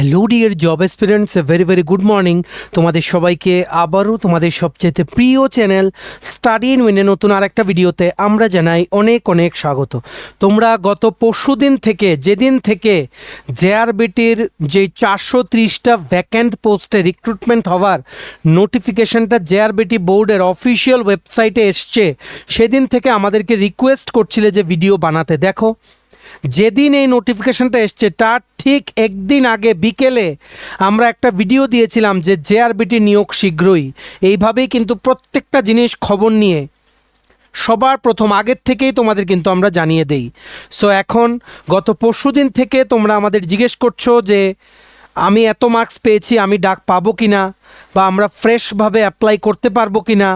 Hello dear job experience, very very good morning তোমাদের সবাইকে আবারও তোমাদের সবচেয়ে প্রিয় চ্যানেল স্টাডি ইন উইনে নতুন আর একটা ভিডিওতে আমরা জানাই অনেক অনেক স্বাগত। তোমরা গত পরশু দিন থেকে যেদিন থেকে জেআরবিটির যে 430টা ভ্যাকেন্ট পোস্টে রিক্রুটমেন্ট হওয়ার নোটিফিকেশনটা জেআরবিটি বোর্ডের অফিসিয়াল ওয়েবসাইটে এসছে, সেদিন থেকে আমাদেরকে রিকোয়েস্ট করছিলে যে ভিডিও বানাতে। দেখো, যেদিন এই নোটিফিকেশনটা এসছে তার ঠিক একদিন আগে বিকেলে আমরা একটা ভিডিও দিয়েছিলাম যে জেআরবিটি নিয়োগ শীঘ্রই। এইভাবেই কিন্তু প্রত্যেকটা জিনিস খবর নিয়ে সবার প্রথম আগের থেকেই তোমাদের কিন্তু আমরা জানিয়ে দেই। সো এখন গত পরশু দিন থেকে তোমরা আমাদের জিজ্ঞেস করছো যে আমি এত মার্কস পেয়েছি, আমি ডাক পাবো কি না, বা আমরা ফ্রেশভাবে অ্যাপ্লাই করতে পারবো কি না,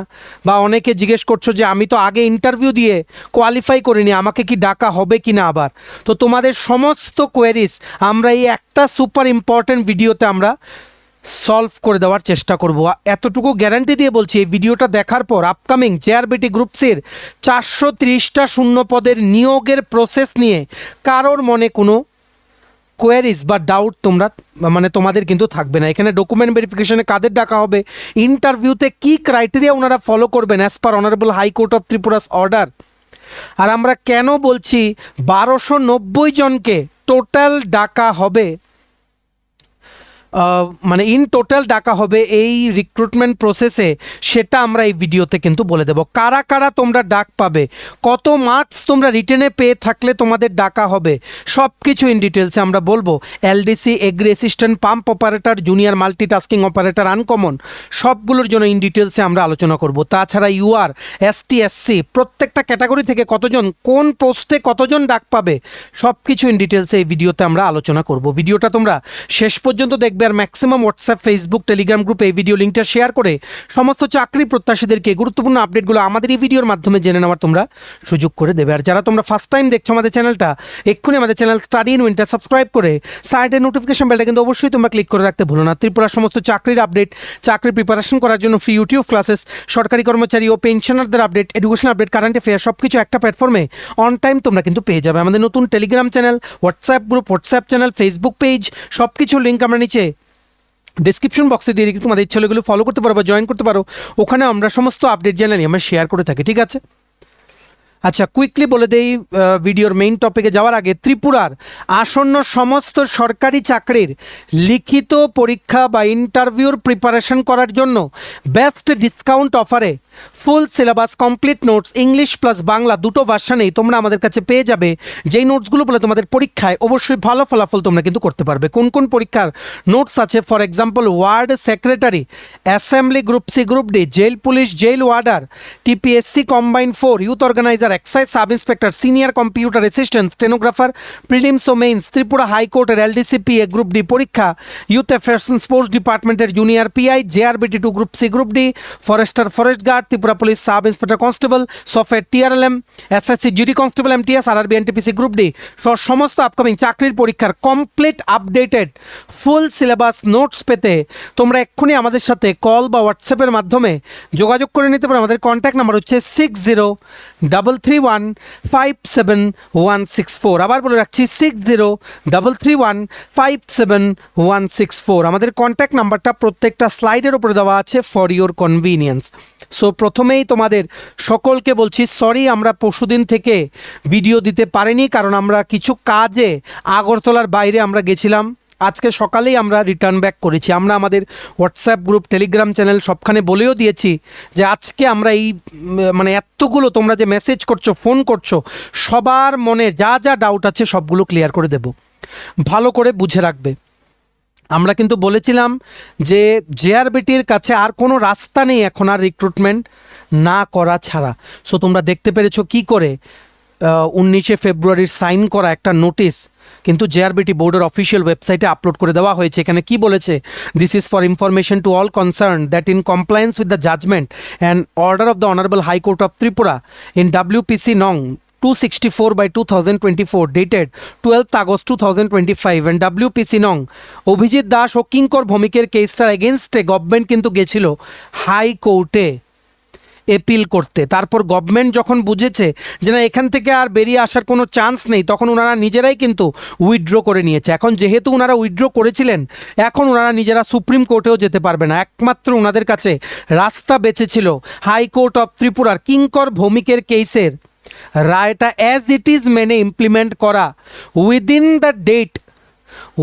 বা অনেকে জিজ্ঞেস করছো যে আমি তো আগে ইন্টারভিউ দিয়ে কোয়ালিফাই করিনি, আমাকে কি ডাকা হবে কি না আবার। তো তোমাদের সমস্ত কোয়েরিজ আমরা এই একটা সুপার ইম্পর্ট্যান্ট ভিডিওতে আমরা সলভ করে দেওয়ার চেষ্টা করব। এতটুকু গ্যারান্টি দিয়ে বলছি, এই ভিডিওটা দেখার পর আপকামিং জেআরবিটি গ্রুপসের 430টা শূন্য পদের নিয়োগের প্রসেস নিয়ে কারোর মনে কোনো কোয়ারিজ বা ডাউট তোমাদের কিন্তু থাকবে না। এখানে ডকুমেন্ট ভেরিফিকেশনে কাদের ডাকা হবে, ইন্টারভিউতে কি ক্রাইটেরিয়া ওনারা ফলো করবেন as per honourable high court of Tripura's order, আর আমরা কেন বলছি 1290 জনকে টোটাল ডাকা হবে, ইন টোটাল ডাকা হবে এই রিক্রুটমেন্ট প্রসেসে, সেটা আমরা এই ভিডিওতে কিন্তু বলে দেব। কারা কারা তোমরা ডাক পাবে, কত মার্কস তোমরা রিটেনে পেয়ে থাকলে তোমাদের ডাকা হবে, সব কিছু ইন ডিটেলসে আমরা বলবো। LDC, agri assistant, pump operator, junior multitasking operator, uncommon, সবগুলোর জন্য ইন ডিটেলসে আমরা আলোচনা করব। তাছাড়া ইউআর, এসটি, এসসি প্রত্যেকটা ক্যাটাগরি থেকে কতজন, কোন পোস্টে কতজন ডাক পাবে, সব কিছু ইন ডিটেলসে এই ভিডিওতে আমরা আলোচনা করব। ভিডিওটা তোমরা শেষ পর্যন্ত দেখবে, আর ম্যাক্সিমাম হোয়াটসঅ্যাপ, ফেসবুক, টেলিগ্রাম গ্রুপে এই ভিডিও লিঙ্কটা শেয়ার করে সমস্ত চাকরি প্রত্যাশীদেরকে গুরুত্বপূর্ণ আপডেটগুলো আমাদের এই ভিডিওর মাধ্যমে জেনে নেওয়ার তোমরা সুযোগ করে দেবে। আর যারা তোমরা ফার্স্ট টাইম দেখছো আমাদের চ্যানেলটা, এক্ষুনি আমাদের চ্যানেল স্টাডি ইন উইনটা সাবস্ক্রাইব করে সাইডে নোটিফিকেশন বেলটা কিন্তু অবশ্যই তোমরা ক্লিক করে রাখতে ভুলো না। ত্রিপুরার সমস্ত চাকরির আপডেট, চাকরির প্রিপারেশন করার জন্য ফ্রি ইউটিউব ক্লাসেস, সরকারি কর্মচারী ও পেনশনারদের update, education update, current affair সব কিছু একটা প্ল্যাটফর্মে অন টাইম তোমরা কিন্তু পেয়ে যাবে। আমাদের নতুন Telegram channel, WhatsApp group, WhatsApp channel, Facebook page, সব কিছু লিঙ্ক আমরা নিচে ডিসক্রিপশন বক্সে দিয়ে রেখে তোমাদের ইচ্ছা হলে এগুলো ফলো করতে পারো বা জয়েন করতে পারো। ওখানে আমরা সমস্ত আপডেট জানাই, আমরা শেয়ার করে থাকি, ঠিক আছে? আচ্ছা, কুইকলি বলে দেই ভিডিওর মেইন টপিকে যাওয়ার আগে, ত্রিপুরার আসন্ন সমস্ত সরকারি চাকরির লিখিত পরীক্ষা বা ইন্টারভিউর প্রিপারেশন করার জন্য বেস্ট ডিসকাউন্ট অফারে full syllabus, complete notes, English plus Bangla দুটো ভার্সানেই তোমরা আমাদের কাছে পেয়ে যাবে। যেই নোটসগুলো বলে তোমাদের পরীক্ষায় অবশ্যই ভালো ফলাফল তোমরা কিন্তু করতে পারবে। কোন কোন পরীক্ষার নোটস আছে, for example ward secretary, assembly group C, group D, jail police, jail warder, TPSC combine 4, youth organizer, excise sub inspector, senior computer assistant, stenographer, prelims ও মেইনস, ত্রিপুরা হাইকোর্টের এলডিসিপি এ গ্রুপ ডি পরীক্ষা, youth affairs and sports ডিপার্টমেন্টের junior PI, JRBT 2 group C, group D, forester, forest guard, Tripura police sub inspector constable, software TRLM, SSC GD constable, MTS, RRB, NTPC group D সমস্ত upcoming চাকরির পরীক্ষার complete updated full syllabus notes পেতে তোমরা এক্ষুনি আমাদের সাথে call বা হোয়াটসঅ্যাপের মাধ্যমে যোগাযোগ করে নিতে পারো। আমাদের কন্ট্যাক্ট নাম্বার হচ্ছে 6033157164। আবার বলে রাখছি 6033157164। আমাদের কন্ট্যাক্ট নাম্বারটা প্রত্যেকটা স্লাইডের উপরে দেওয়া আছে ফর ইউর কনভিনিয়েন্স। সো প্রথমেই তোমাদের সকলকে বলছি সরি, আমরা পরশুদিন থেকে ভিডিও দিতে পারিনি, কারণ আমরা কিছু কাজে আগরতলার বাইরে আমরা গেছিলাম। আজকে সকালেই আমরা রিটার্ন ব্যাক করেছি। আমরা আমাদের হোয়াটসঅ্যাপ গ্রুপ, টেলিগ্রাম চ্যানেল সবখানে বলেও দিয়েছি যে আজকে আমরা এই এতগুলো তোমরা যে মেসেজ করছো, ফোন করছো, সবার মনে যা যা ডাউট আছে সবগুলো ক্লিয়ার করে দেব। ভালো করে বুঝে রাখবে। আমরা কিন্তু বলেছিলাম যে জেআরবিটির কাছে আর কোনো রাস্তা নেই এখন আর রিক্রুটমেন্ট না করা ছাড়া। সো তোমরা দেখতে পেরেছো কি করে 19শে ফেব্রুয়ারির সাইন করা একটা নোটিশ কিন্তু জেআরবিটি বোর্ডের অফিসিয়াল ওয়েবসাইটে আপলোড করে দেওয়া হয়েছে। এখানে কি বলেছে, this is for information to all concern that in compliance with the judgement and order of the honourable high court of Tripura in WPC নং 264/2024 dated 12th August 2025 and WPC নং অভিজিৎ দাস ও কিঙ্কর ভৌমিকের কেসটার এগেনস্টে গভর্নমেন্ট কিন্তু গেছিল হাইকোর্টে। এপিল করতে। তারপর গভর্নমেন্ট যখন বুঝেছে যে না এখান থেকে আর বেরিয়ে আসার কোনো চান্স নেই, তখন ওনারা নিজেরাই কিন্তু উইথড্র করে নিয়েছে। এখন যেহেতু ওনারা উইথড্র করেছিলেন, এখন ওনারা নিজেরা সুপ্রিম কোর্টেও যেতে পারবে না। একমাত্র ওনাদের কাছে রাস্তা বেঁচেছিল হাইকোর্ট অফ ত্রিপুরার কিঙ্কর ভৌমিকের কেসের রায়টা অ্যাজ ইট ইজ মেনে ইমপ্লিমেন্ট করা within the date,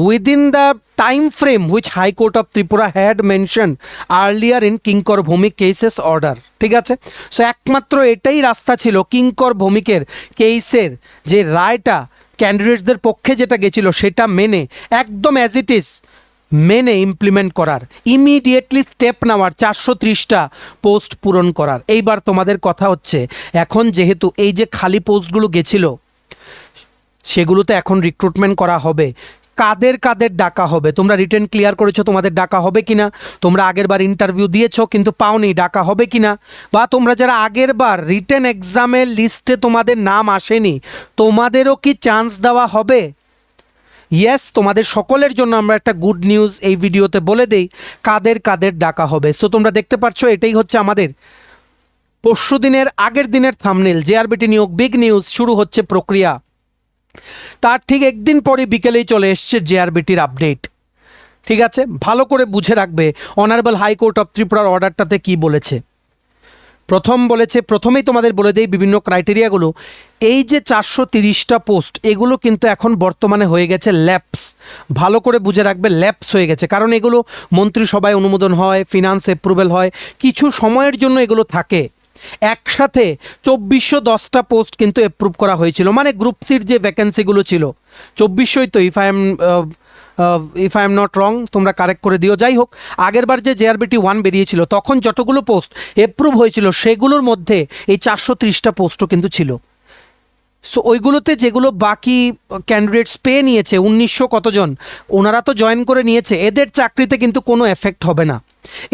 within the time frame which High Court of Tripura had mentioned earlier in Kinkar Bhowmik cases order. ঠিক আছে, সো একমাত্র এটাই রাস্তা ছিল কিঙ্কর ভৌমিকের কেসের যে রায়টা ক্যান্ডিডেটসদের পক্ষে যেটা গেছিল সেটা মেনে একদম অ্যাজ ইট ইজ মেনে ইমপ্লিমেন্ট করার, ইমিডিয়েটলি স্টেপ নেওয়ার, 430টা পোস্ট পূরণ করার। এইবার তোমাদের কথা হচ্ছে, এখন যেহেতু এই যে খালি পোস্টগুলো গেছিল সেগুলোতে এখন রিক্রুটমেন্ট করা হবে, কাদের কাদের ডাকা হবে? তোমরা রিটেন ক্লিয়ার করেছো, তোমাদের ডাকা হবে কিনা? তোমরা আগের বার ইন্টারভিউ দিয়েছো কিন্তু পাওনি, ডাকা হবে কিনা? বা তোমরা যারা আগের বার রিটেন এক্সামের লিস্টে তোমাদের নাম আসেনি, তোমাদেরও কি চান্স দেওয়া হবে? ইয়েস, তোমাদের সকলের জন্য আমরা একটা গুড নিউজ এই ভিডিওতে বলে দেই কাদের কাদের ডাকা হবে। সো তোমরা দেখতে পাচ্ছ এটাই হচ্ছে আমাদের পরশু দিনের আগের দিনের থাম্বনেল, জেআরবিটি নিয়োগ বিগ নিউজ, শুরু হচ্ছে প্রক্রিয়া। তার ঠিক একদিন পরে বিকেলেই চলে এসছে জেআরবিটির আপডেট। ঠিক আছে, ভালো করে বুঝে রাখবে অনারেবল হাইকোর্ট অফ ত্রিপুরার অর্ডারটাতে কি বলেছে। প্রথমেই তোমাদের বলে দেই বিভিন্ন ক্রাইটেরিয়াগুলো। এই যে 430টা পোস্ট, এগুলো কিন্তু এখন বর্তমানে হয়ে গেছে ল্যাপস। ভালো করে বুঝে রাখবে, ল্যাপস হয়ে গেছে, কারণ এগুলো মন্ত্রিসভায় অনুমোদন হয়, ফিনান্স অ্যাপ্রুভেল হয়, কিছু সময়ের জন্য এগুলো থাকে। একসাথে 2410টা পোস্ট কিন্তু অ্যাপ্রুভ করা হয়েছিল, মানে গ্রুপ সির যে ভ্যাকেন্সিগুলো ছিল 2400ই তো, if I am not wrong, তোমরা কারেক্ট করে দিও। যাই হোক, আগেরবার যে জেআরবিটি 1 বেরিয়েছিল তখন যতগুলো পোস্ট অ্যাপ্রুভ হয়েছিল সেগুলোর মধ্যে এই 430টা পোস্টও কিন্তু ছিল। সো ওইগুলোতে যেগুলো বাকি ক্যান্ডিডেটস পেয়ে নিয়েছে 1900 কতজন, ওনারা তো জয়েন করে নিয়েছে, এদের চাকরিতে কিন্তু কোনো এফেক্ট হবে না,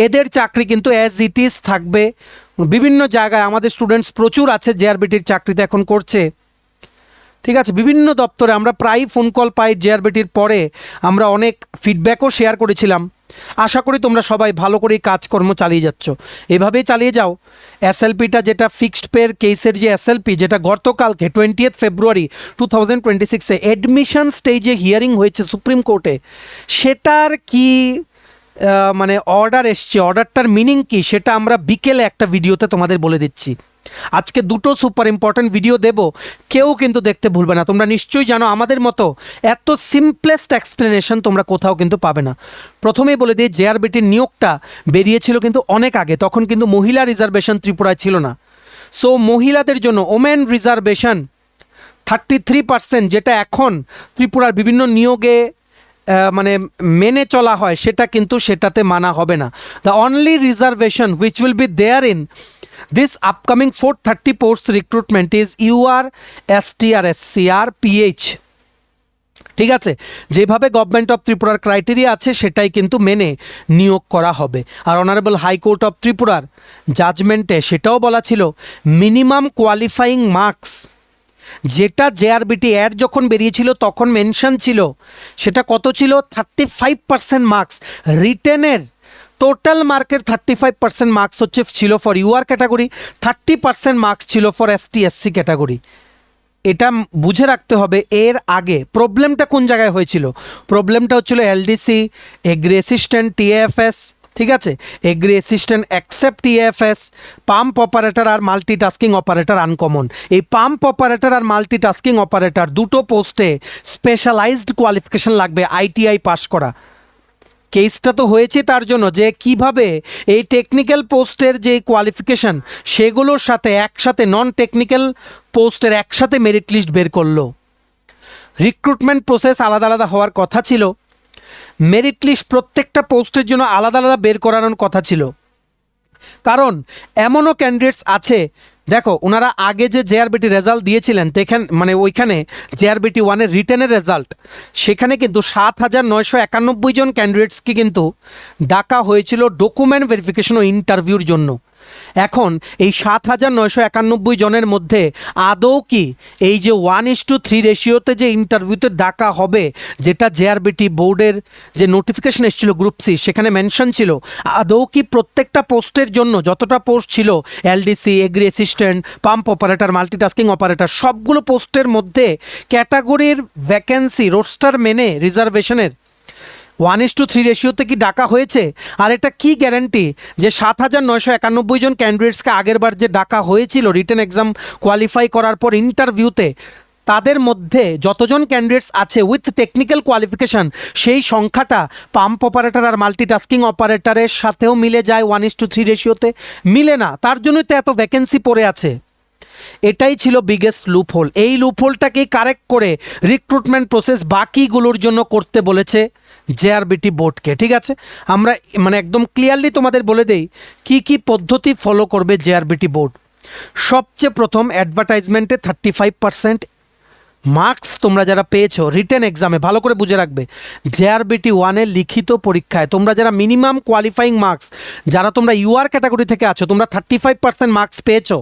এদের চাকরি কিন্তু অ্যাজ ইট ইজ থাকবে। বিভিন্ন জায়গায় আমাদের স্টুডেন্টস প্রচুর আছে জেআরবিটির চাকরিতে এখন করছে। ঠিক আছে, বিভিন্ন দপ্তরে আমরা প্রায় ফোন কল পাই জেআরবিটির পরে, আমরা অনেক ফিডব্যাকও শেয়ার করেছিলাম। আশা করি তোমরা সবাই ভালো করে কাজকর্ম চালিয়ে যাচ্ছ, এভাবেই চালিয়ে যাও। এসএলপিটা যেটা ফিক্সড পের কেসের যে এসএলপি, যেটা গতকালকে 20 ফেব্রুয়ারি 2026-এ অ্যাডমিশন স্টেজে হিয়ারিং হয়েছে সুপ্রিম কোর্টে, সেটার কি মানে অর্ডার এসছে, অর্ডারটার মিনিং কি, সেটা আমরা বিকেলে একটা ভিডিওতে তোমাদের বলে দিচ্ছি। আজকে দুটো সুপার ইম্পর্ট্যান্ট ভিডিও দেব, কেউ কিন্তু দেখতে ভুলবে না। তোমরা নিশ্চয়ই জানো আমাদের মতো এত সিম্পলেস্ট এক্সপ্লেনেশন তোমরা কোথাও কিন্তু পাবে না। প্রথমেই বলে দিই, জেআরবিটির নিয়োগটা বেরিয়েছিল কিন্তু অনেক আগে, তখন কিন্তু মহিলা রিজার্ভেশন ত্রিপুরায় ছিল না। সো মহিলাদের জন্য ওমেন রিজার্ভেশন 33%, যেটা এখন ত্রিপুরার বিভিন্ন নিয়োগে মানে মেনে চলা হয়, সেটা কিন্তু সেটাতে মানা হবে না। The only reservation which will be there in this upcoming 430 post recruitment is UR, STR, SCR, PH. ঠিক আছে, যেভাবে গভর্নমেন্ট অফ ত্রিপুরার ক্রাইটেরিয়া আছে সেটাই কিন্তু মেনে নিয়োগ করা হবে। আর অনারেবল হাইকোর্ট অফ ত্রিপুরার জাজমেন্টে সেটাও বলা ছিল মিনিমাম কোয়ালিফাইং মার্কস, যেটা জেআরবিটি অ্যাড যখন বেরিয়েছিল তখন মেনশন ছিল, সেটা কত ছিল? 35% মার্কস। রিটেনের টোটাল মার্কের 35% মার্কস ছিল ফর ইউআর ক্যাটাগরি, 30% মার্কস ছিল ফর এসটি এসসি ক্যাটাগরি। এটা বুঝে রাখতে হবে। এর আগে প্রবলেমটা কোন জায়গায় হয়েছিল? প্রবলেমটা হচ্ছিল এলডিসি, এগ্রি অ্যাসিস্ট্যান্ট, টিএএফএস, ঠিক আছে, agri assistant accept TAFS, pump operator আর মাল্টিটাস্কিং অপারেটর আনকমন। এই পাম্প অপারেটর আর মাল্টিটাস্কিং অপারেটর দুটো পোস্টে স্পেশালাইজড কোয়ালিফিকেশন লাগবে, আইটিআই পাস করা। কেসটা তো হয়েছে তার জন্য যে কিভাবে এই টেকনিক্যাল পোস্টের যে কোয়ালিফিকেশন সেগুলোর সাথে একসাথে নন টেকনিক্যাল পোস্টের একসাথে মেরিট লিস্ট বের করলো। রিক্রুটমেন্ট প্রসেস আলাদা আলাদা হওয়ার কথা ছিল, মেরিট লিস্ট প্রত্যেকটা পোস্টের জন্য আলাদা আলাদা বের করানোর কথা ছিল। কারণ এমনও ক্যান্ডিডেটস আছে, দেখো ওনারা আগে যে জেআরবিটি রেজাল্ট দিয়েছিলেন দেখেন, মানে ওইখানে জেআরবিটি 1-এর রিটেনের রেজাল্ট, সেখানে কিন্তু 7991 জন ক্যান্ডিডেটসকে কিন্তু ডাকা হয়েছিল ডকুমেন্ট ভেরিফিকেশন ও ইন্টারভিউর জন্য। এখন এই 7,991 জনের মধ্যে আদৌ কি এই যে 1:3 রেশিওতে যে ইন্টারভিউতে ডাকা হবে, যেটা জেআরবিটি বোর্ডের যে নোটিফিকেশন এসেছিল গ্রুপ সি সেখানে মেনশন ছিল, আদৌ কি প্রত্যেকটা পোস্টের জন্য যতটা পোস্ট ছিল LDC, agri assistant, pump operator, multitasking operator, সবগুলো পোস্টের মধ্যে ক্যাটাগরির ভ্যাকেন্সি রোস্টার মেনে রিজার্ভেশনের 1:3 রেশিওতে কি ডাকা হয়েছে? আর এটা কি গ্যারান্টি যে 7,991 জন ক্যান্ডিডেটসকে আগের বার যে ডাকা হয়েছিল রিটেন এক্সাম কোয়ালিফাই করার পর ইন্টারভিউতে, তাদের মধ্যে যতজন ক্যান্ডিডেটস আছে উইথ টেকনিক্যাল কোয়ালিফিকেশান সেই সংখ্যাটা পাম্প অপারেটর আর মাল্টিটাস্কিং অপারেটরের সাথেও মিলে যায় 1:3 রেশিওতে? মিলে না, তার জন্যই তো এত ভ্যাকেন্সি পড়ে আছে। এটাই ছিল বিগেস্ট লুপহোল। এই লুপহোলটাকেই কারেক্ট করে রিক্রুটমেন্ট প্রসেস বাকিগুলোর জন্য করতে বলেছে জেআরবিটি বোর্ডকে। ঠিক আছে, আমরা মানে একদম ক্লিয়ারলি তোমাদের বলে দেই কি কি পদ্ধতি ফলো করবে জেআরবিটি বোর্ড। সবচেয়ে প্রথম, অ্যাডভার্টাইজমেন্টে 35% মার্কস তোমরা যারা পেয়েছো রিটেন এক্সামে, ভালো করে বুঝে রাখবে, জেআরবিটি 1-এর লিখিত পরীক্ষায় তোমরা যারা মিনিমাম কোয়ালিফাইং মার্কস, যারা তোমরা ইউআর ক্যাটাগরি থেকে আছো, তোমরা 35% মার্কস পেয়েছো।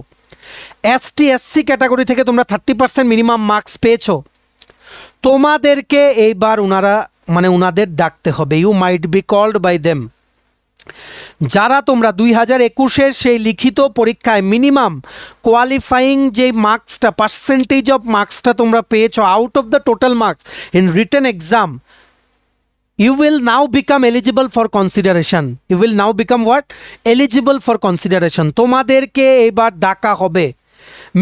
এসটি এসসি ক্যাটাগরি থেকে তোমরা 30% মিনিমাম মার্কস পেয়েছো, তোমাদেরকে এইবার উনাদের ডাকতে হবে। You might be called by them. যারা তোমরা 2021-এর সেই লিখিত পরীক্ষায় মিনিমাম কোয়ালিফাইং যে মার্কসটা, পার্সেন্টেজ অফ মার্কসটা তোমরা পেয়েছো out of the total marks in written exam, you will now become eligible for consideration. You will now become what? Eligible for consideration. তোমাদেরকে এবার ডাকা হবে।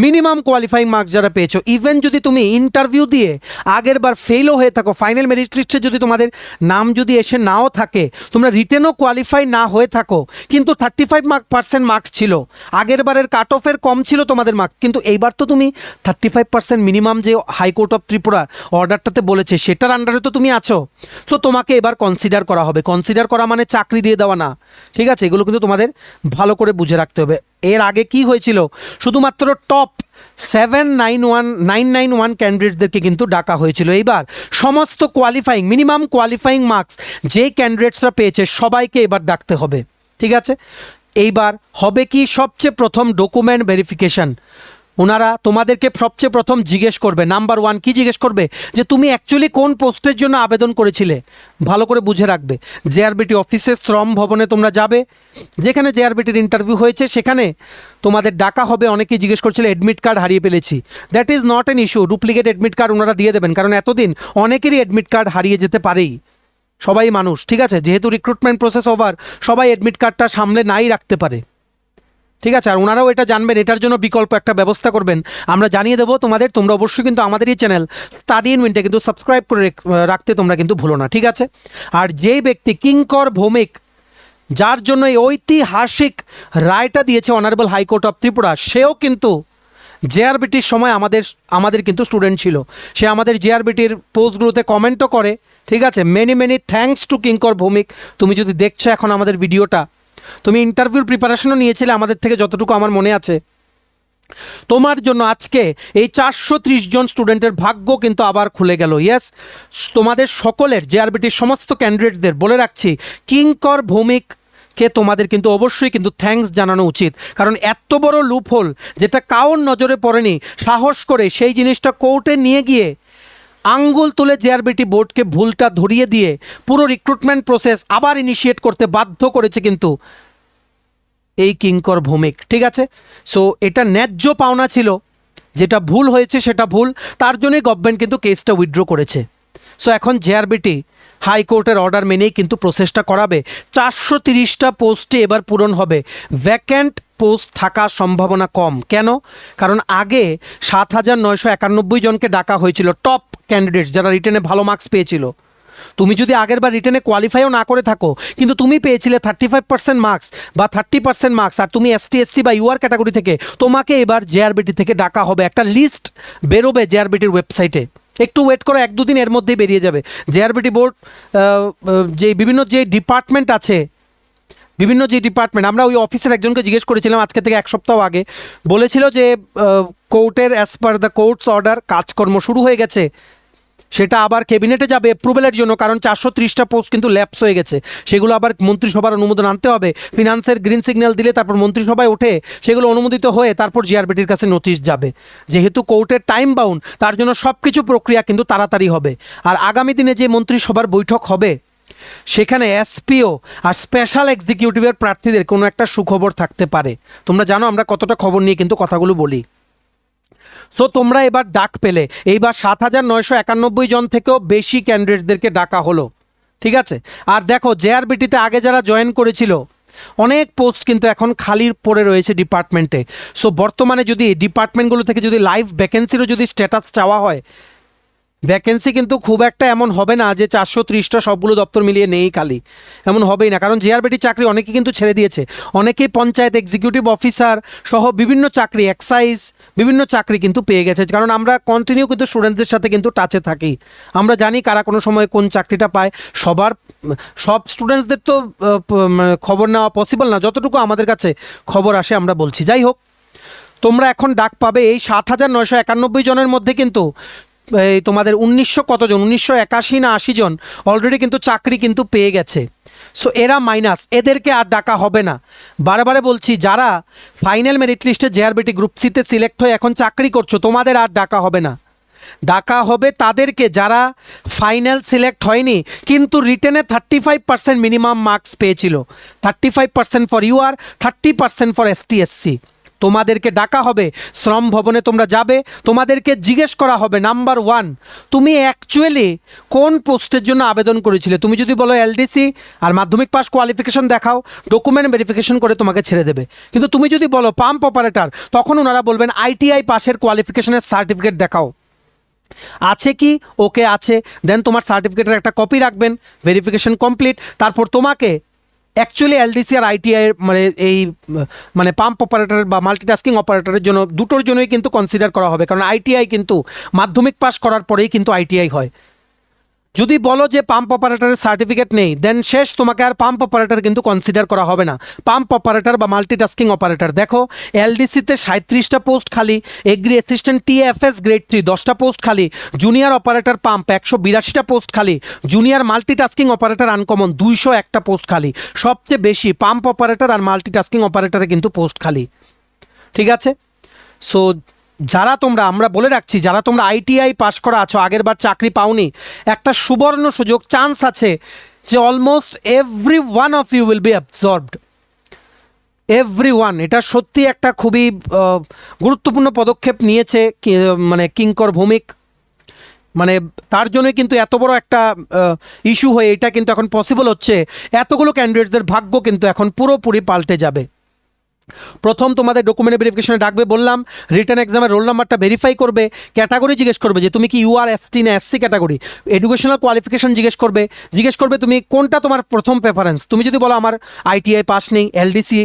মিনিমাম কোয়ালিফাইং মার্কস যারা পেয়েছো, ইভেন যদি তুমি ইন্টারভিউ দিয়ে আগের বার ফেলও হয়ে থাকো, ফাইনাল মেরিট লিস্টে যদি তোমাদের নাম যদি এসে নাও থাকে, তোমরা রিটেনও কোয়ালিফাই না হয়ে থাকো, কিন্তু 35% মার্কস ছিল, আগের বারের কাট অফের কম ছিল তোমাদের মার্কস, কিন্তু এইবার তো তুমি 35% মিনিমাম যে হাইকোর্ট অফ ত্রিপুরা অর্ডারটাতে বলেছে সেটার আন্ডারে তো তুমি আছো। সো তোমাকে এবার কনসিডার করা হবে। কনসিডার করা মানে চাকরি দিয়ে দেওয়া না, ঠিক আছে? এগুলো কিন্তু তোমাদের ভালো করে বুঝে রাখতে হবে। এর আগে কি হয়েছিল, শুধুমাত্র টপ 7,991 ক্যান্ডিডেটদেরকে কিন্তু ডাকা হয়েছিল। এইবার সমস্ত কোয়ালিফাইং, মিনিমাম কোয়ালিফাইং মার্কস যে ক্যান্ডিডেটসরা পেয়েছে সবাইকে এবার ডাকতে হবে। ঠিক আছে, এইবার হবে কি, সবচেয়ে প্রথম ডকুমেন্ট ভেরিফিকেশন। ওনারা তোমাদেরকে সবচেয়ে প্রথম জিজ্ঞেস করবে, নাম্বার 1 কি জিজ্ঞেস করবে, যে তুমি অ্যাকচুয়ালি কোন পোস্টের জন্য আবেদন করেছিলে। ভালো করে বুঝে রাখবে, জেআরবিটি অফিসে শ্রম ভবনে তোমরা যাবে, যেখানে জেআরবিটির ইন্টারভিউ হয়েছে সেখানে তোমাদের ডাকা হবে। অনেকেই জিজ্ঞেস করছিল অ্যাডমিট কার্ড হারিয়ে ফেলেছি, that is not an issue. Duplicate admit card ওনারা দিয়ে দেবেন, কারণ এতদিন অনেকেরই অ্যাডমিট কার্ড হারিয়ে যেতে পারেই, সবাই মানুষ। ঠিক আছে, যেহেতু রিক্রুটমেন্ট প্রসেস ওভার, সবাই অ্যাডমিট কার্ডটা সামলে নাই রাখতে পারে। ঠিক আছে, আর ওনারাও এটা জানবেন, এটার জন্য বিকল্প একটা ব্যবস্থা করবেন, আমরা জানিয়ে দেবো তোমাদের। তোমরা অবশ্যই কিন্তু আমাদের এই চ্যানেল স্টাডি ইন উইনটা কিন্তু সাবস্ক্রাইব করে রাখতে তোমরা কিন্তু ভুলো না। ঠিক আছে, আর যেই ব্যক্তি কিঙ্কর ভৌমিক, যার জন্য এই ঐতিহাসিক রায়টা দিয়েছে অনারেবল হাইকোর্ট অফ ত্রিপুরা, সেও কিন্তু জেআরবিটির সময় আমাদের কিন্তু স্টুডেন্ট ছিল। সে আমাদের জেআরবিটির পোস্টগুলোতে কমেন্টও করে। ঠিক আছে, মেনি থ্যাঙ্কস টু কিঙ্কর ভৌমিক। তুমি যদি দেখছো এখন আমাদের ভিডিওটা, তুমি ইন্টারভিউর প্রিপারেশনও নিয়েছিলে আমাদের থেকে, যতটুকু আমার মনে আছে। তোমার জন্য আজকে এই 430 জন স্টুডেন্টের ভাগ্য কিন্তু আবার খুলে গেল। ইয়েস, তোমাদের সকলের, জেআরবিটির সমস্ত ক্যান্ডিডেটদের বলে রাখছি, কিঙ্কর ভৌমিককে তোমাদের কিন্তু অবশ্যই কিন্তু থ্যাঙ্কস জানানো উচিত, কারণ এত বড় লুপহোল যেটা কাউর নজরে পড়েনি, সাহস করে সেই জিনিসটা কোর্টে নিয়ে গিয়ে আঙ্গুল তুলে জেআরবিটি বোর্ডকে ভুলটা ধরিয়ে দিয়ে পুরো রিক্রুটমেন্ট প্রসেস আবার ইনিশিয়েট করতে বাধ্য করেছে কিন্তু এই কিঙ্কর ভৌমিক। ঠিক আছে, সো এটা ন্যায্য পাওনা ছিল, যেটা ভুল হয়েছে সেটা ভুল, তার জন্যই গভর্নমেন্ট কিন্তু কেসটা উইথড্র করেছে। সো এখন জেআরবিটি হাইকোর্টের অর্ডার মেনেই কিন্তু প্রসেসটা করাবে। 430টা পোস্টে এবার পূরণ হবে। ভ্যাকেন্ট পোস্ট থাকার সম্ভাবনা কম। কেন? কারণ আগে 7,991 জনকে ডাকা হয়েছিল, টপ ক্যান্ডিডেটস যারা রিটেনে ভালো মার্কস পেয়েছিল। তুমি যদি আগের বার রিটেনে কোয়ালিফাইও না করে থাকো, কিন্তু তুমি পেয়েছিলে 35% মার্কস বা 30% মার্কস, আর তুমি এসটি এসসি বা ইউআর ক্যাটাগরি থেকে, তোমাকে এবার জেআরবিটি থেকে ডাকা হবে। একটা লিস্ট বেরোবে জেআরবিটির ওয়েবসাইটে, একটু ওয়েট করো, 1-2 দিন এর মধ্যেই বেরিয়ে যাবে। জেআরবিটি বোর্ড যে বিভিন্ন যে ডিপার্টমেন্ট আছে, আমরা ওই অফিসের একজনকে জিজ্ঞেস করেছিলাম আজকে থেকে 1 সপ্তাহ আগে, বলেছিল যে কোর্টের as per the courts order কাজকর্ম শুরু হয়ে গেছে, সেটা আবার ক্যাবিনেটে যাবে অ্যাপ্রুভেলের জন্য, কারণ 430টা পোস্ট কিন্তু ল্যাপস হয়ে গেছে, সেগুলো আবার মন্ত্রিসভার অনুমোদন আনতে হবে। ফিনান্সের গ্রিন সিগন্যাল দিলে তারপর মন্ত্রিসভায় ওঠে, সেগুলো অনুমোদিত হয়ে তারপর জিআরবিটির কাছে নোটিশ যাবে। যেহেতু কোর্টের টাইম বাউন্ড, তার জন্য সব কিছু প্রক্রিয়া কিন্তু তাড়াতাড়ি হবে। আর আগামী দিনে যে মন্ত্রিসভার বৈঠক হবে সেখানে এসপিও আর স্পেশাল এক্সিকিউটিভের প্রার্থীদের কোনো একটা সুখবর থাকতে পারে। তোমরা জানো আমরা কতটা খবর নিয়ে কিন্তু কথাগুলো বলি। সো তোমরা এবার ডাক পেলে, এইবার 7,991 জন থেকেও বেশি ক্যান্ডিডেটদেরকে ডাকা হলো, ঠিক আছে। আর দেখো জেআরবিটিতে আগে যারা জয়েন করেছিল অনেক পোস্ট কিন্তু এখন খালি পড়ে রয়েছে ডিপার্টমেন্টে। সো বর্তমানে যদি ডিপার্টমেন্টগুলো থেকে যদি লাইভ ভ্যাকেন্সিরও যদি স্ট্যাটাস চাওয়া হয়, ভ্যাকেন্সি কিন্তু খুব একটা এমন হবে না যে 430টা সবগুলো দপ্তর মিলিয়ে নেই খালি, এমন হবেই না। কারণ জিআরবিটি চাকরি অনেকে কিন্তু ছেড়ে দিয়েছে, অনেকেই পঞ্চায়েত এক্সিকিউটিভ অফিসার সহ বিভিন্ন চাকরি, এক্সাইজ বিভিন্ন চাকরি কিন্তু পেয়ে গেছে। কারণ আমরা কন্টিনিউ কিন্তু স্টুডেন্টদের সাথে কিন্তু টাচে থাকি, আমরা জানি কারা কোনো সময় কোন চাকরিটা পায়। সব স্টুডেন্টসদের তো খবর নেওয়া পসিবল না, যতটুকু আমাদের কাছে খবর আসে আমরা বলছি। যাই হোক, তোমরা এখন ডাক পাবে এই 7,991 জনের মধ্যে কিন্তু এই তোমাদের 1900 কতজন, 1981 না 80 জন অলরেডি কিন্তু চাকরি কিন্তু পেয়ে গেছে। সো এরা মাইনাস, এদেরকে আর ডাকা হবে না। বারে বারে বলছি, যারা ফাইনাল মেরিট লিস্টে জেআরবিটি গ্রুপ সিতে সিলেক্ট হয়ে এখন চাকরি করছো, তোমাদের আর ডাকা হবে না। ডাকা হবে তাদেরকে যারা ফাইনাল সিলেক্ট হয়নি কিন্তু রিটেনে 35% মিনিমাম মার্কস পেয়েছিল। 35% ফর ইউআর, 30% ফর এসটি/এসসি। তোমাদেরকে ডাকা হবে, শ্রম ভবনে তোমরা যাবে, তোমাদেরকে জিজ্ঞেস করা হবে নাম্বার 1, তুমি অ্যাকচুয়ালি কোন পোস্টের জন্য আবেদন করেছিলে। তুমি যদি বলো এলডিসি আর মাধ্যমিক পাস কোয়ালিফিকেশন দেখাও, ডকুমেন্ট ভেরিফিকেশন করে তোমাকে ছেড়ে দেবে। কিন্তু তুমি যদি বলো পাম্প অপারেটর, তখন ওনারা বলবেন আইটিআই পাসের কোয়ালিফিকেশনের সার্টিফিকেট দেখাও। আছে কি? ওকে আছে, দেন তোমার সার্টিফিকেটের একটা কপি রাখবেন, ভেরিফিকেশন কমপ্লিট। তারপর তোমাকে অ্যাকচুয়ালি এলডিসি আর আইটিআই মানে পাম্প অপারেটর বা মাল্টিটাস্কিং অপারেটরের জন্য, দুটোর জন্যই কিন্তু কনসিডার করা হবে। কারণ আইটিআই কিন্তু মাধ্যমিক পাস করার পরেই কিন্তু আইটিআই হয়। যদি বলো যে পাম্প অপারেটরের সার্টিফিকেট নেই, দেন শেষ, তোমাকে আর পাম্প অপারেটর কিন্তু কনসিডার করা হবে না। পাম্প অপারেটর বা মাল্টিটাস্কিং অপারেটর, দেখো এলডিসিতে 37টা পোস্ট খালি, এগ্রি অ্যাসিস্ট্যান্ট টিএফএস গ্রেড 3 10টা পোস্ট খালি, জুনিয়র অপারেটর পাম্প 182টা পোস্ট খালি, জুনিয়র মাল্টিটাস্কিং অপারেটর আনকমন 201টা পোস্ট খালি। সবচেয়ে বেশি পাম্প অপারেটর আর মাল্টিটাস্কিং অপারেটরে কিন্তু পোস্ট খালি, ঠিক আছে। সো যারা তোমরা, আমরা বলে রাখছি, যারা তোমরা আইটিআই পাস করা আছো, আগের বার চাকরি পাওনি, একটা সুবর্ণ সুযোগ, চান্স আছে যে almost every one of you will be absorbed, every one. এটা সত্যি একটা খুবই গুরুত্বপূর্ণ পদক্ষেপ নিয়েছে মানে কিঙ্কর ভৌমিক, মানে তার জন্য কিন্তু এত বড় একটা ইস্যু হয়ে এটা কিন্তু এখন পসিবল হচ্ছে। এতগুলো ক্যান্ডিডেটসদের ভাগ্য কিন্তু এখন পুরোপুরি পাল্টে যাবে। প্রথম তোমাদের ডকুমেন্ট ভেরিফিকেশনে ডাকবে, বললাম রিটার্ন এক্সামের রোল নাম্বারটা ভেরিফাই করবে, ক্যাটাগরি জিজ্ঞেস করবে যে তুমি কি ইউআর, এসটি না এসসি ক্যাটাগরি, এডুকেশনাল কোয়ালিফিকেশন জিজ্ঞেস করবে তুমি কোনটা তোমার প্রথম প্রেফারেন্স। তুমি যদি বলো আমার আইটিআই পাস নেই, এলডিসি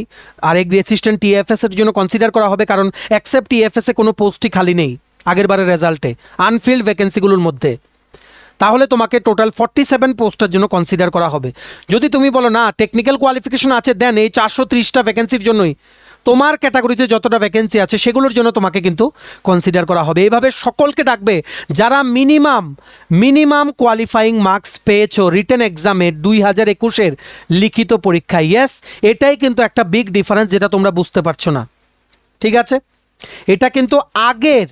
আর এগ্রি অ্যাসিস্ট্যান্ট টিএফএস এর জন্য কনসিডার করা হবে, কারণ অ্যাকসেপ্ট টিএফএস এ কোনো পোস্টই খালি নেই আগের বারের রেজাল্টে, আনফিল্ড ভ্যাকেন্সিগুলোর মধ্যে, তাহলে তোমাকে টোটাল 47 পোস্টের জন্য কনসিডার করা হবে। যদি তুমি বলো না টেকনিক্যাল কোয়ালিফিকেশন আছে, দেন এই 430টা ভ্যাকেন্সির জন্যই তোমার ক্যাটাগরিতে যতটা ভ্যাকেন্সি আছে সেগুলোর জন্য তোমাকে কিন্তু কনসিডার করা হবে। এইভাবে সকলকে ডাকবে যারা মিনিমাম কোয়ালিফাইং মার্কস পেয়েছো রিটেন এক্সামে 2021-এর লিখিত পরীক্ষায়। ইয়েস, এটাই কিন্তু একটা বিগ ডিফারেন্স, যেটা তোমরা বুঝতে পারছো না, ঠিক আছে। এটা কিন্তু আগের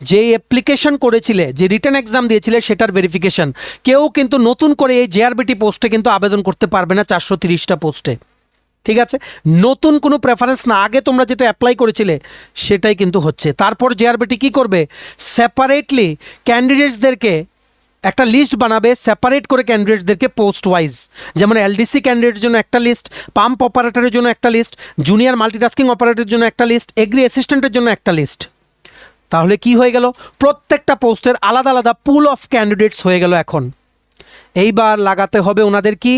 যে অ্যাপ্লিকেশন করেছিলে, যে রিটেন এক্সাম দিয়েছিলে, সেটার ভেরিফিকেশন। কেউ কিন্তু নতুন করে এই জেআরবিটি পোস্টে কিন্তু আবেদন করতে পারবে না 430টা পোস্টে, ঠিক আছে। নতুন কোনো প্রেফারেন্স না, আগে তোমরা যেটা অ্যাপ্লাই করেছিলে সেটাই কিন্তু হচ্ছে। তারপর জেআরবিটি কি করবে, সেপারেটলি ক্যান্ডিডেটসদেরকে একটা লিস্ট বানাবে, সেপারেট করে ক্যান্ডিডেটসদেরকে পোস্ট ওয়াইজ, যেমন এলডিসি ক্যান্ডিডেটের জন্য একটা লিস্ট, পাম্প অপারেটরের জন্য একটা লিস্ট, জুনিয়র মাল্টিটাস্কিং অপারেটরের জন্য একটা লিস্ট, এগ্রি অ্যাসিস্ট্যান্টের জন্য একটা লিস্ট। তাহলে কি হয়ে গেল, প্রত্যেকটা পোস্টের আলাদা আলাদা পুল অফ ক্যান্ডিডেটস হয়ে গেল। এখন এইবার লাগাতে হবে ওনাদের কি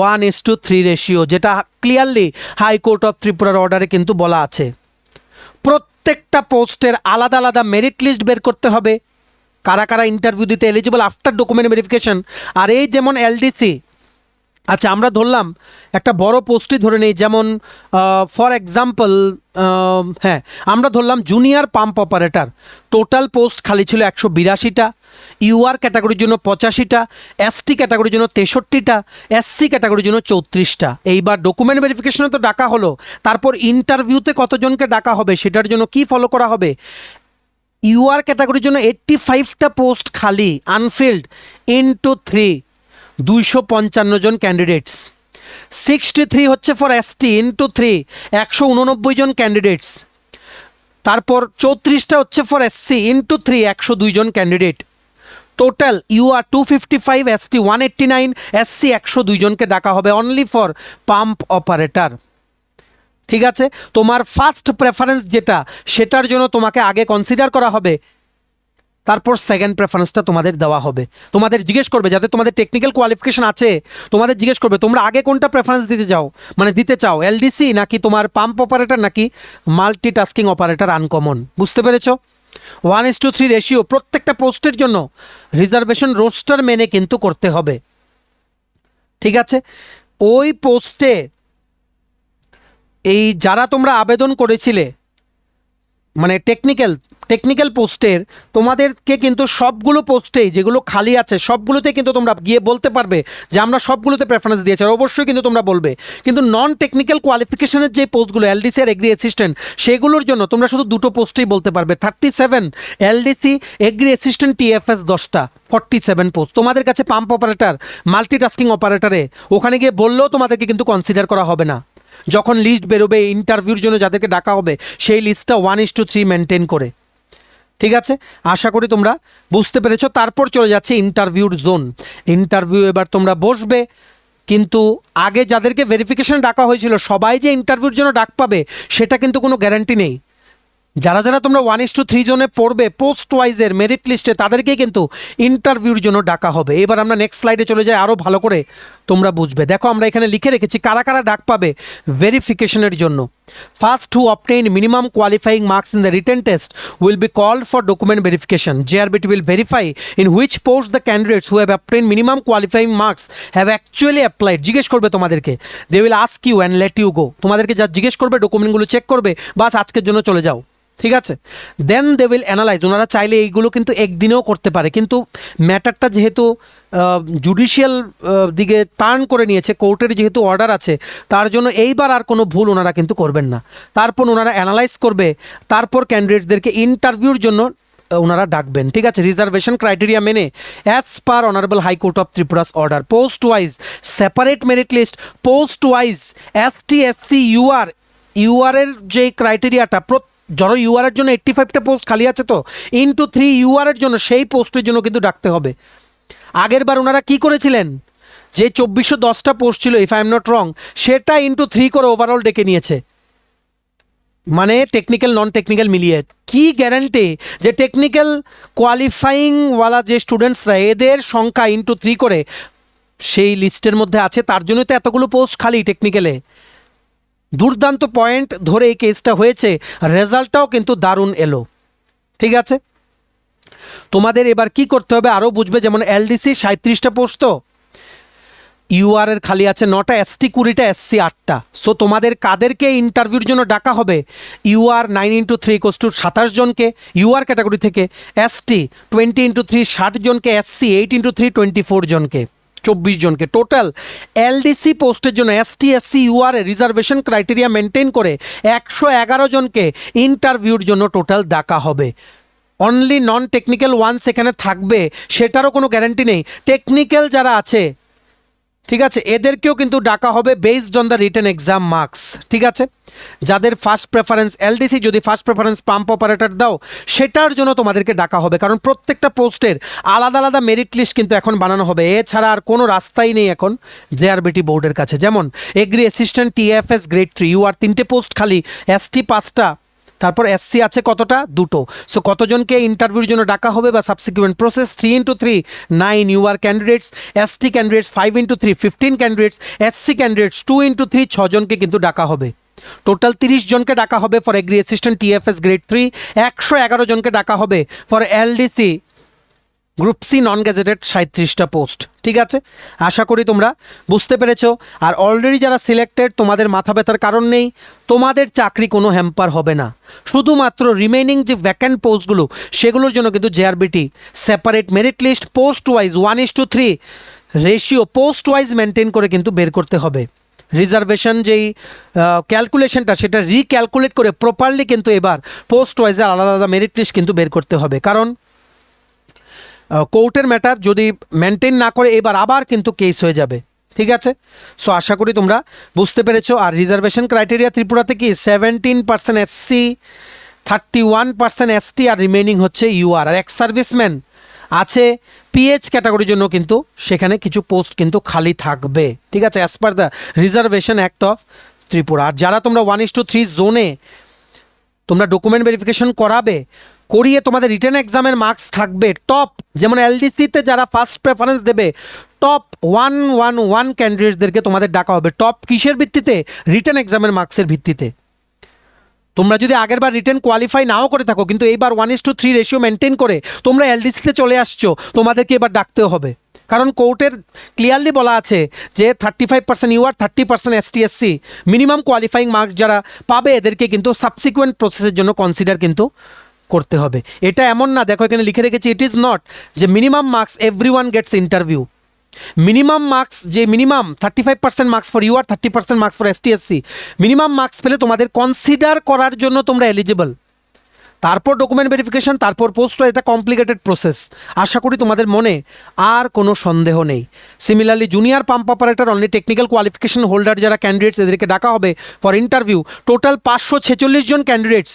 1:3 রেশিও, যেটা ক্লিয়ারলি হাইকোর্ট অফ ত্রিপুরার অর্ডারে কিন্তু বলা আছে। প্রত্যেকটা পোস্টের আলাদা আলাদা মেরিট লিস্ট বের করতে হবে, কারা কারা ইন্টারভিউ দিতে এলিজিবল আফটার ডকুমেন্ট ভেরিফিকেশন। আর এই যেমন এলডিসি আচ্ছা, আমরা ধরলাম একটা বড় পোস্টই ধরে নেই, যেমন ফর এক্সাম্পল হ্যাঁ, আমরা ধরলাম junior pump operator. Total post খালি ছিল 182টা, ইউআর ক্যাটাগরির জন্য 85টা, এসটি ক্যাটাগরির জন্য 63টা, এসসি ক্যাটাগরির জন্য 34টা। এইবার ডকুমেন্ট ভেরিফিকেশনে তো ডাকা হলো, তারপর ইন্টারভিউতে কতজনকে ডাকা হবে সেটার জন্য কি ফলো করা হবে? ইউআর ক্যাটাগরির জন্য 85টা পোস্ট খালি আনফিল্ড ইনটু 3, 255 জন ক্যান্ডিডেটস। 63 হচ্ছে ফর এসটি ইনটু 3, 189 জন ক্যান্ডিডেটস। তারপর 34টা হচ্ছে ফর এসসি ইনটু 3, 102 জন candidate. Total UR 255, ST 189, SC 102 জনকে ডাকা হবে অনলি ফর পাম্প অপারেটর। ঠিক আছে, তোমার ফার্স্ট প্রেফারেন্স যেটা, সেটার জন্য তোমাকে আগে কনসিডার করা হবে, তারপর সেকেন্ড প্রেফারেন্সটা তোমাদের দেওয়া হবে। তোমাদের জিজ্ঞেস করবে, যাতে তোমাদের টেকনিক্যাল কোয়ালিফিকেশন আছে, তোমাদের জিজ্ঞেস করবে তোমরা আগে কোনটা প্রেফারেন্স দিতে চাও, এলডিসি নাকি তোমার পাম্প অপারেটর নাকি মাল্টিটাস্কিং অপারেটর আনকমন। বুঝতে পেরেছো? 1:3 রেশিও প্রত্যেকটা পোস্টের জন্য রিজার্ভেশন রোস্টার মেনে কিন্তু করতে হবে। ঠিক আছে, ওই পোস্টে এই যারা তোমরা আবেদন করেছিলে, মানে টেকনিক্যাল পোস্টের, তোমাদেরকে কিন্তু সবগুলো পোস্টেই যেগুলো খালি আছে সবগুলোতে কিন্তু তোমরা গিয়ে বলতে পারবে যে আমরা সবগুলোতে প্রেফারেন্স দিয়েছি, আর অবশ্যই কিন্তু তোমরা বলবে। কিন্তু নন টেকনিক্যাল কোয়ালিফিকেশনের যে পোস্টগুলো এলডিসি আর এগ্রি অ্যাসিস্ট্যান্ট, সেগুলোর জন্য তোমরা শুধু দুটো পোস্টেই বলতে পারবে। 37 এলডিসি, এগ্রি অ্যাসিস্ট্যান্ট টিএফএস 10টা, 47 পোস্ট। তোমাদের কাছে পাম্প অপারেটর, মাল্টিটাস্কিং অপারেটরে ওখানে গিয়ে বললেও তোমাদেরকে কিন্তু কনসিডার করা হবে না। যখন লিস্ট বেরোবে ইন্টারভিউর জন্য যাদেরকে ডাকা হবে, সেই লিস্টটা 1:3 মেনটেন করে। ঠিক আছে, আশা করি তোমরা বুঝতে পেরেছো। তারপর চলে যাচ্ছে ইন্টারভিউর জোন। ইন্টারভিউ এবার তোমরা বসবে, কিন্তু আগে যাদেরকে ভেরিফিকেশন ডাকা হয়েছিল সবাই যে ইন্টারভিউর জন্য ডাক পাবে সেটা কিন্তু কোনো গ্যারান্টি নেই। যারা যারা তোমরা 1:3 জোনে পড়বে পোস্ট ওয়াইজের মেরিট লিস্টে, তাদেরকেই কিন্তু ইন্টারভিউর জন্য ডাকা হবে। এবার আমরা নেক্সট স্লাইডে চলে যাই, আরও ভালো করে তোমরা বুঝবে। দেখো, আমরা এখানে লিখে রেখেছি কারা কারা ডাক পাবে ভেরিফিকেশনের জন্য। First who obtain minimum qualifying marks in the written test will be called for document verification. JRBT will verify in which post the candidates who have obtained minimum qualifying marks have actually applied. জিজ্ঞেস করবে তোমাদেরকে, they will ask you and let you go. তোমাদেরকে যা জিজ্ঞেস করবে ডকুমেন্টগুলো check করবে, বাস আজকের জন্য চলে যাও। ঠিক আছে, দেন দে উইল অ্যানালাইজ। ওনারা চাইলে এইগুলো কিন্তু একদিনেও করতে পারে, কিন্তু ম্যাটারটা যেহেতু জুডিশিয়াল দিকে টার্ন করে নিয়েছে, কোর্টের যেহেতু অর্ডার আছে, তার জন্য এইবার আর কোনো ভুল ওনারা কিন্তু করবেন না। তারপর ওনারা অ্যানালাইজ করবে, তারপর ক্যান্ডিডেটদেরকে ইন্টারভিউর জন্য ওনারা ডাকবেন। ঠিক আছে, রিজার্ভেশন ক্রাইটেরিয়া মেনে as per honourable high court of Tripura's order. Post wise separate merit list, post wise ST SC ইউআরের যে ক্রাইটেরিয়াটা, ধরো ইউআরের জন্য 85টা পোস্ট খালি আছে, তো ইনটু 3 ইউআরের জন্য সেই পোস্টের জন্য কিন্তু ডাকতে হবে। আগের বার ওনারা কি করেছিলেন, যে 2410টা পোস্ট ছিল if I am not wrong, সেটা ইনটু 3 করে ওভারঅল ডেকে নিয়েছে। মানে টেকনিক্যাল নন টেকনিক্যাল মিলিয়ে। কি গ্যারান্টি যে টেকনিক্যাল কোয়ালিফাইংওয়ালা যে স্টুডেন্টসরা, এদের সংখ্যা ইনটু 3 করে সেই লিস্টের মধ্যে আছে? তার জন্যই তো এতগুলো পোস্ট খালি টেকনিক্যালে। দুর্দান্ত পয়েন্ট ধরে এই কেসটা হয়েছে, রেজাল্টটাও কিন্তু দারুণ এলো। ঠিক আছে, তোমাদের এবার কি করতে হবে আরও বুঝবে। যেমন এলডিসি 37টা পোস্ট, তো ইউআরের খালি আছে 9টা, এসটি 20টা, এসসি 8টা। সো তোমাদের কাদেরকে ইন্টারভিউর জন্য ডাকা হবে? ইউআর 9:3 = 27 জনকে ইউআর ক্যাটাগরি থেকে, এসটি 20:3 60 জনকে, এসসি 8:3 24 জনকে, 24 জনকে। টোটাল এলডিসি পোস্টের জন্য ST SC UR reservation criteria maintain করে 111 জনকে ইন্টারভিউর জন্য টোটাল ডাকা হবে। অনলি নন টেকনিক্যাল ওয়ান্স এখানে থাকবে, সেটারও কোনো গ্যারান্টি নেই। টেকনিক্যাল যারা আছে, ঠিক আছে, এদেরকেও কিন্তু ডাকা হবে based on the written exam marks. ঠিক আছে, যাদের ফার্স্ট প্রেফারেন্স এলডিসি, যদি ফার্স্ট প্রেফারেন্স পাম্প অপারেটর দাও, সেটার জন্য তোমাদেরকে ডাকা হবে, কারণ প্রত্যেকটা পোস্টের আলাদা আলাদা মেরিট লিস্ট কিন্তু এখন বানানো হবে। এছাড়া আর কোনো রাস্তাই নেই এখন জেআরবিটি বোর্ডের কাছে। যেমন agri assistant TFS grade 3 UR 3টে পোস্ট খালি, এসটি 5টা, তারপর এসসি আছে কতটা? 2টো। সো কতজনকে ইন্টারভিউর জন্য ডাকা হবে বা subsequent process? 3:3 9 UR candidates, ST candidates 5:3 15 candidates, SC candidates 2:3 6 জনকে কিন্তু ডাকা হবে। টোটাল 30 জনকে ডাকা হবে for agri assistant TFS grade 3, 111 জনকে ডাকা হবে for LDC group C non gazetted 37টা পোস্ট। ঠিক আছে, আশা করি তোমরা বুঝতে পেরেছো। আর অলরেডি যারা সিলেক্টেড, তোমাদের মাথা ব্যথার কারণ নেই, তোমাদের চাকরি কোনো হ্যাম্পার হবে না। শুধুমাত্র রিমেইনিং যে ভ্যাকেন্ট পোস্টগুলো, সেগুলোর জন্য কিন্তু JRBT separate merit list post wise 1:3 ratio post wise maintain করে কিন্তু বের করতে হবে। রিজার্ভেশন যেই ক্যালকুলেশনটা, সেটা রিক্যালকুলেট করে প্রপারলি কিন্তু এবার পোস্ট ওয়াইজে আলাদা আলাদা মেরিট লিস্ট কিন্তু বের করতে হবে। কারণ কোর্টের ম্যাটার যদি মেনটেন না করে এবার আবার কিন্তু কেস হয়ে যাবে। ঠিক আছে, সো আশা করি তোমরা বুঝতে পেরেছো। আর রিজার্ভেশন ক্রাইটেরিয়া ত্রিপুরাতে কি 17% এসসি, 31% এসটি, আর রিমেইনিং হচ্ছে ইউআর। আর এক্স সার্ভিসম্যান আছে, পিএইচ ক্যাটাগরির জন্য কিন্তু সেখানে কিছু পোস্ট কিন্তু খালি থাকবে। ঠিক আছে, as per the reservation act of Tripura. আর যারা তোমরা 1:3 জোনে তোমরা ডকুমেন্ট ভেরিফিকেশন করিয়ে তোমাদের রিটেন এক্সামের মার্কস থাকবে টপ, যেমন এলডিসিতে যারা ফার্স্ট প্রেফারেন্স দেবে, টপ 111 ক্যান্ডিডেটদেরকে তোমাদের ডাকা হবে। টপ কিসের ভিত্তিতে? রিটেন এক্সামের মার্কসের ভিত্তিতে। তোমরা যদি আগেরবার রিটেন কোয়ালিফাই নাও করে থাকো, কিন্তু এইবার 1:3 রেশিও মেনটেন করে তোমরা এলডিসিতে চলে আসছো, তোমাদেরকে এবার ডাকতেও হবে। কারণ কোর্টের ক্লিয়ারলি বলা আছে যে 35% UR, 30% ST SC minimum qualifying marks যারা পাবে, এদেরকে কিন্তু সাবসিকুয়েন্ট প্রসেসের জন্য কনসিডার কিন্তু করতে হবে। এটা এমন না, দেখো এখানে লিখে রেখেছি, ইট ইজ নট যে minimum marks everyone gets interview. Minimum marks যে minimum 35% marks for UR, 30% marks for ST SC, minimum marks পেলে তোমাদের কনসিডার করার জন্য তোমরা এলিজিবল। তারপর ডকুমেন্ট ভেরিফিকেশন, তারপর পোস্ট, এটা কমপ্লিকেটেড প্রসেস। আশা করি তোমাদের মনে আর কোনো সন্দেহ নেই। Similarly junior pump operator, only technical qualification holder যারা ক্যান্ডিডেটস, এদেরকে ডাকা হবে ফর ইন্টারভিউ। টোটাল 546 জন ক্যান্ডিডেটস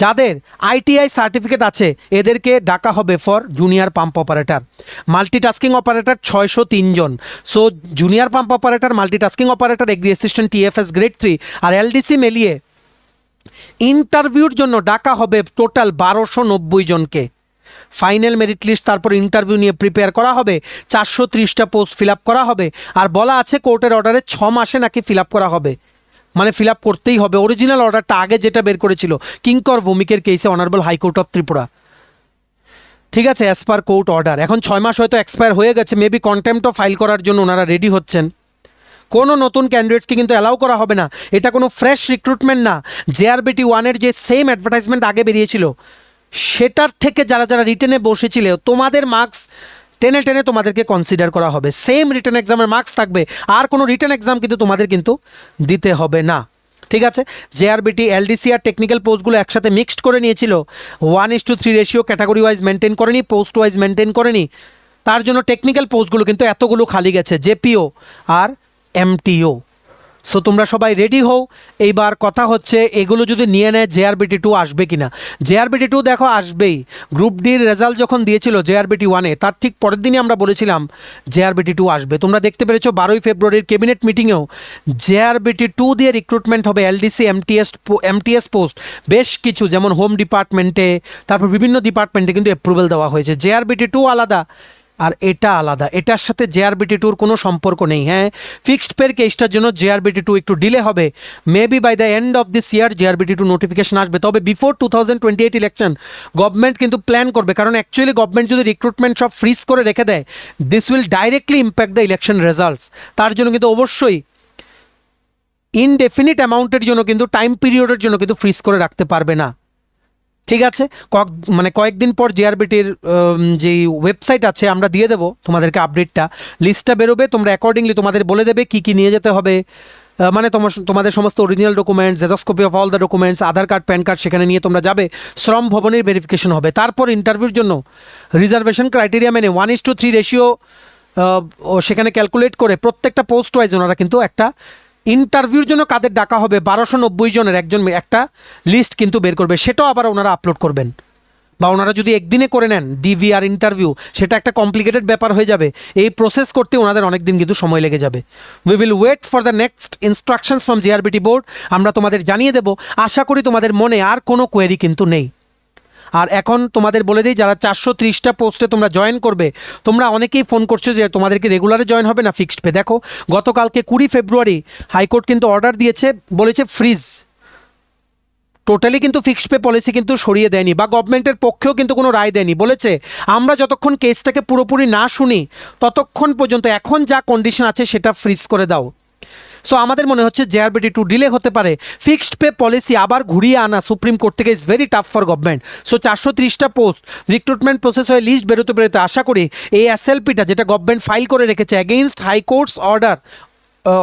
যাদের আইটিআই সার্টিফিকেট আছে, এদেরকে ডাকা হবে for junior pump operator. Multitasking operator 603 জন। So junior pump operator, multitasking operator, agri assistant, TFS grade 3 আর এলডিসি মিলিয়ে ইন্টারভিউর জন্য ডাকা হবে টোটাল 1290 জনকে। ফাইনাল মেরিট লিস্ট, তারপর ইন্টারভিউ নিয়ে প্রিপেয়ার করা হবে। 430টা পোস্ট ফিল আপ করা হবে। আর বলা আছে কোর্টের অর্ডারে 6 মাসে নাকি ফিল আপ করা হবে, মানে ফিল আপ করতেই হবে। অরিজিনাল অর্ডারটা আগে যেটা বের করেছিল কিঙ্কর ভৌমিকের কেসে অনারেবল হাইকোর্ট অফ ত্রিপুরা। ঠিক আছে, অ্যাজ পার কোর্ট অর্ডার। এখন 6 মাস হয়তো এক্সপায়ার হয়ে গেছে, মেবি কন্টেম্পটও ফাইল করার জন্য ওনারা রেডি হচ্ছেন। কোনো নতুন ক্যান্ডিডেটসকে কিন্তু অ্যালাউ করা হবে না। এটা কোনো ফ্রেশ রিক্রুটমেন্ট না। জেআরবিটি 1-এর যে সেম অ্যাডভার্টাইজমেন্ট আগে বেরিয়েছিল, সেটার থেকে যারা যারা রিটেনে বসেছিল, তোমাদের মার্কস টেনে টেনে তোমাদেরকে কনসিডার করা হবে। সেম রিটেন এক্সামের মার্কস থাকবে, আর কোনো রিটেন এক্সাম কিন্তু তোমাদের কিন্তু দিতে হবে না। ঠিক আছে, জেআরবিটি এলডিসি আর টেকনিক্যাল পোস্টগুলো একসাথে মিক্সড করে নিয়েছিল। 1:3 রেশিও ক্যাটাগরি ওয়াইজ মেনটেন করেনি, পোস্ট ওয়াইজ মেনটেন করেনি। তার জন্য টেকনিক্যাল পোস্টগুলো কিন্তু এতগুলো খালি গেছে, জেপিও আর এমটিও। সো তোমরা সবাই রেডি হও। এইবার কথা হচ্ছে এগুলো যদি নিয়ে নেয়, জেআরবিটি 2 আসবে কিনা। জেআরবিটি 2 দেখো আসবেই। গ্রুপ ডির রেজাল্ট যখন দিয়েছিল জেআরবিটি 1-এ, তার ঠিক পরের দিনই আমরা বলেছিলাম জেআরবিটি 2 আসবে। তোমরা দেখতে পেরেছো 12ই ফেব্রুয়ারির ক্যাবিনেট মিটিংয়েও জেআরবিটি 2 দিয়ে রিক্রুটমেন্ট হবে। এলডিসি, এমটিএস পোস্ট বেশ কিছু, যেমন হোম ডিপার্টমেন্টে, তারপর বিভিন্ন ডিপার্টমেন্টে কিন্তু অ্যাপ্রুভাল দেওয়া হয়েছে। জেআরবিটি 2 আলাদা আর এটা আলাদা, এটার সাথে জেআরবিটি 2-র কোনো সম্পর্ক নেই। হ্যাঁ, ফিক্সড পের কেসটার জন্য জেআরবিটি 2 একটু ডিলে হবে। Maybe by the end of this year JRBT 2 notification আসবে। তবে বিফোর 2028 ইলেকশন গভর্নমেন্ট কিন্তু প্ল্যান করবে, কারণ অ্যাকচুয়ালি গভর্নমেন্ট যদি রিক্রুটমেন্ট সব ফ্রিজ করে রেখে দেয়, this will directly impact the election results. তার জন্য কিন্তু অবশ্যই ইনডেফিনিট অ্যামাউন্টের জন্য কিন্তু টাইম পিরিয়ডের জন্য কিন্তু ফ্রিজ করে রাখতে পারবে না। ঠিক আছে, কয়েকদিন পর জেআরবিটির যেই ওয়েবসাইট আছে আমরা দিয়ে দেবো তোমাদেরকে আপডেটটা, লিস্টটা বেরোবে। তোমরা অ্যাকর্ডিংলি তোমাদের বলে দেবে কী কী নিয়ে যেতে হবে। মানে তোমাদের সমস্ত original documents, xerox copy of all the documents, Aadhaar card, pan card সেখানে নিয়ে তোমরা যাবে। শ্রম ভবনের ভেরিফিকেশন হবে। তারপর ইন্টারভিউর জন্য রিজার্ভেশন ক্রাইটেরিয়া মেনে 1:3 রেশিও সেখানে ক্যালকুলেট করে প্রত্যেকটা পোস্ট ওয়াইজ ওনারা কিন্তু একটা ইন্টারভিউর জন্য কাদের ডাকা হবে 1290 জনের একটা লিস্ট কিন্তু বের করবে। সেটাও আবার ওনারা আপলোড করবেন, বা ওনারা যদি একদিনে করে নেন ডিভিআর ইন্টারভিউ, সেটা একটা কমপ্লিকেটেড ব্যাপার হয়ে যাবে। এই প্রসেস করতে ওনাদের অনেক দিন কিন্তু সময় লেগে যাবে। We will wait for the next instructions from JRBT board. আমরা তোমাদের জানিয়ে দেব। আশা করি তোমাদের মনে আর কোনো কোয়েরি কিন্তু নেই। আর এখন তোমাদের বলে দিই, যারা 430টা পোস্টে তোমরা জয়েন করবে, তোমরা অনেকেই ফোন করছো যে তোমাদেরকে রেগুলারে জয়েন হবে না ফিক্সড পে। দেখো গতকালকে 20 ফেব্রুয়ারি হাইকোর্ট কিন্তু অর্ডার দিয়েছে, বলেছে ফ্রিজ টোটালি কিন্তু ফিক্সড পে পলিসি কিন্তু সরিয়ে দেয়নি, বা গভর্নমেন্টের পক্ষেও কিন্তু কোনো রায় দেয়নি। বলেছে আমরা যতক্ষণ কেসটাকে পুরোপুরি না শুনি ততক্ষণ পর্যন্ত এখন যা কন্ডিশন আছে সেটা ফ্রিজ করে দাও। সো আমাদের মনে হচ্ছে জেআরবিটি 2 ডিলে হতে পারে। ফিক্সড পে পলিসি আবার ঘুরিয়ে আনা সুপ্রিম কোর্ট থেকে is very tough for government. So 430টা পোস্ট রিক্রুটমেন্ট প্রসেস হয়ে লিস্ট বেরোতে বেরোতে আশা করি এই এসএলপিটা যেটা গভর্নমেন্ট ফাইল করে রেখেছে against high courts order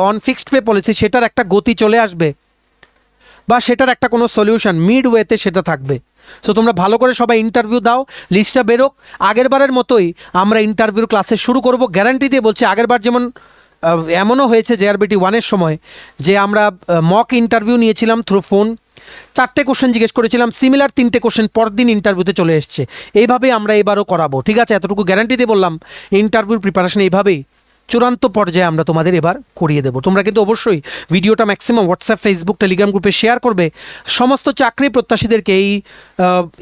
on fixed pay policy, সেটার একটা গতি চলে আসবে, বা সেটার একটা কোনো সলিউশন মিড ওয়েতে সেটা থাকবে। সো তোমরা ভালো করে সবাই ইন্টারভিউ দাও, লিস্টটা বেরোক। আগের বারের মতোই আমরা ইন্টারভিউ ক্লাসে শুরু করব, গ্যারান্টি দিয়ে বলছি। আগের বার যেমন এমনও হয়েছে জেআরবিটি 1-এর সময় যে আমরা মক ইন্টারভিউ নিয়েছিলাম থ্রু ফোন, 4টে কোশ্চেন জিজ্ঞেস করেছিলাম, সিমিলার 3টে কোশ্চেন পরদিন ইন্টারভিউতে চলে এসছে। এইভাবেই আমরা এবারও করাবো, ঠিক আছে? এতটুকু গ্যারান্টি দিয়ে বললাম, ইন্টারভিউর প্রিপারেশন এইভাবেই চূড়ান্ত পর্যায়ে আমরা তোমাদের এবার করিয়ে দেবো। তোমরা কিন্তু অবশ্যই ভিডিওটা ম্যাক্সিমাম হোয়াটসঅ্যাপ, ফেসবুক, টেলিগ্রাম গ্রুপে শেয়ার করবে। সমস্ত চাকরি প্রত্যাশীদেরকে এই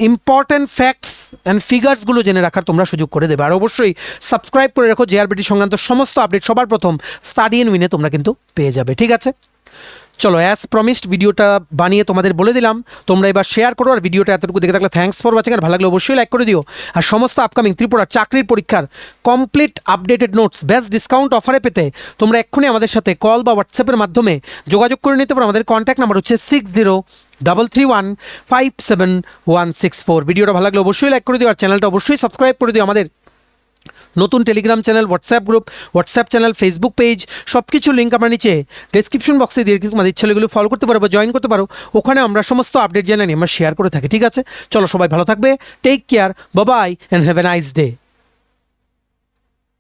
ইম্পর্ট্যান্ট ফ্যাক্টস অ্যান্ড ফিগার্সগুলো জেনে রাখার তোমরা সুযোগ করে দেবে। আর অবশ্যই সাবস্ক্রাইব করে রাখো, জেআরবিটি সংক্রান্ত সমস্ত আপডেট সবার প্রথম স্টাডি ইন উইনে তোমরা কিন্তু পেয়ে যাবে, ঠিক আছে? চলো, অ্যাজ প্রমিসড ভিডিওটা বানিয়ে তোমাদের বলে দিলাম, তোমরা এবার শেয়ার করো। আর ভিডিওটা এতটুকু দেখে থাকলে থ্যাঙ্কস ফর ওয়াচিং, আর ভালো লাগলে অবশ্যই লাইক করে দিও। আর সমস্ত আপকামিং ত্রিপুরার চাকরির পরীক্ষার complete updated notes best discount অফারে পেতে তোমরা এক্ষুনি আমাদের সাথে কল বা হোয়াটসঅ্যাপের মাধ্যমে যোগাযোগ করে নিতে পারো। আমাদের কন্ট্যাক্ট নাম্বার হচ্ছে 6033157164। ভিডিওটা ভালো লাগলে অবশ্যই লাইক করে দিও, আর চ্যানেলটা অবশ্যই সাবস্ক্রাইব করে দিও। আমাদের নতুন Telegram channel, WhatsApp group, WhatsApp channel, Facebook page, সব কিছু লিঙ্ক আমরা নিচে ডেসক্রিপশন বক্সে দিয়ে তোমাদের ইচ্ছা এগুলো ফলো করতে পারো বা জয়েন করতে পারো। ওখানে আমরা সমস্ত আপডেট জানানি আমরা শেয়ার করে থাকি, ঠিক আছে? চলো, সবাই ভালো থাকবে, take care, bye bye and have a nice day.